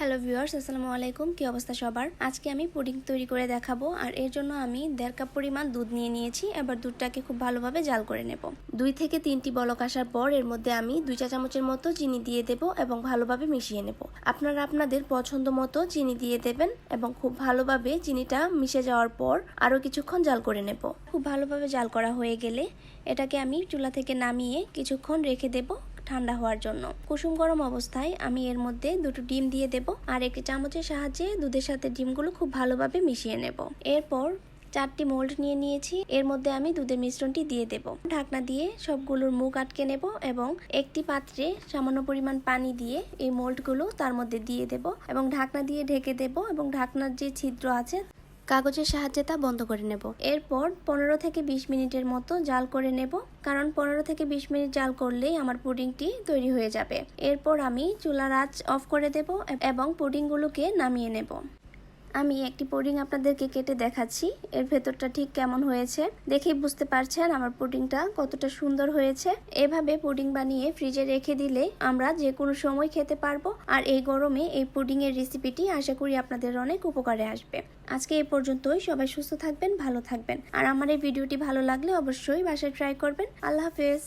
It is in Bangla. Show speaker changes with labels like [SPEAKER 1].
[SPEAKER 1] হ্যালো ভিউয়ার্স, আসসালামু আলাইকুম। কি অবস্থা সবার? আজকে আমি পুডিং তৈরি করে দেখাবো। আর এর জন্য আমি 1.5 কাপ পরিমাণ দুধ নিয়ে নিয়েছি। এবার দুধটাকে খুব ভালোভাবে জাল করে নেব। 2 থেকে 3টি বলক আসার পর এর মধ্যে আমি 2 চা চামচের মতো চিনি দিয়ে দেব এবং ভালোভাবে মিশিয়ে নেব। আপনারা আপনাদের পছন্দ মতো চিনি দিয়ে দেবেন এবং খুব ভালোভাবে চিনিটা মিশে যাওয়ার পর আরও কিছুক্ষণ জাল করে নেব। খুব ভালোভাবে জাল করা হয়ে গেলে এটাকে আমি চুলা থেকে নামিয়ে কিছুক্ষণ রেখে দেব ঠান্ডা হওয়ার জন্য। কুসুম গরম অবস্থায় আমি এর মধ্যে 2টো ডিম দিয়ে দেব আর একটি চামচের সাহায্যে দুধের সাথে ডিমগুলো খুব ভালোভাবে মিশিয়ে নেব। এরপর 4টি মোল্ড নিয়ে নিয়েছি, এর মধ্যে আমি দুধের মিশ্রণটি দিয়ে দেব। ঢাকনা দিয়ে সবগুলোর মুখ আটকে নেব এবং একটি পাত্রে সামান্য পরিমাণ পানি দিয়ে এই মোল্ডগুলো তার মধ্যে দিয়ে দেব এবং ঢাকনা দিয়ে ঢেকে দেব এবং ঢাকনার যে ছিদ্র আছে কাগজের সাহায্যে তা বন্ধ করে নেব। এরপর 15 থেকে 20 মিনিটের মতো জাল করে নেব, কারণ 15 থেকে 20 মিনিট জাল করলেই আমার পুডিংটি তৈরি হয়ে যাবে। এরপর আমি চুলার আঁচ অফ করে দেব এবং পুডিংগুলোকে নামিয়ে নেব। আমি একটি পুডিং আপনাদেরকে কেটে দেখাচ্ছি, এর ভেতরটা ঠিক কেমন হয়েছে দেখেই বুঝতে পারছেন আমার পুডিংটা কতটা সুন্দর হয়েছে। এভাবে পুডিং বানিয়ে ফ্রিজে রেখে দিলে আমরা যে কোনো সময় খেতে পারবো। আর এই গরমে এই পুডিং এর রেসিপিটি আশা করি আপনাদের অনেক উপকারে আসবে। আজকে এই পর্যন্তই। সবাই সুস্থ থাকবেন, ভালো থাকবেন। আর আমার এই ভিডিওটি ভালো লাগলে অবশ্যই বাসায় ট্রাই করবেন। আল্লাহ হাফেজ।